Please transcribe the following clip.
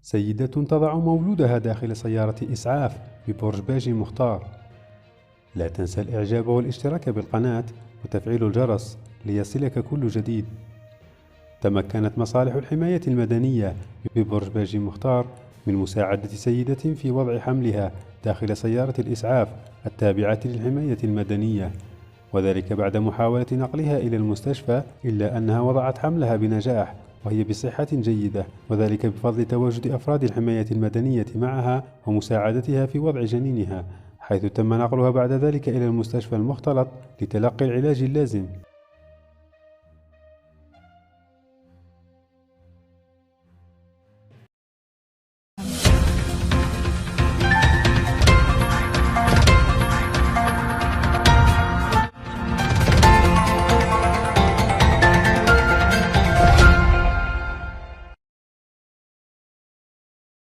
سيدة تضع مولودها داخل سيارة إسعاف ببرج باجي مختار. لا تنسى الإعجاب والاشتراك بالقناة وتفعيل الجرس ليصلك كل جديد. تمكنت مصالح الحماية المدنية ببرج باجي مختار من مساعدة سيدة في وضع حملها داخل سيارة الإسعاف التابعة للحماية المدنية، وذلك بعد محاولة نقلها إلى المستشفى، إلا أنها وضعت حملها بنجاح وهي بصحة جيدة، وذلك بفضل تواجد أفراد الحماية المدنية معها ومساعدتها في وضع جنينها، حيث تم نقلها بعد ذلك إلى المستشفى المختلط لتلقي العلاج اللازم.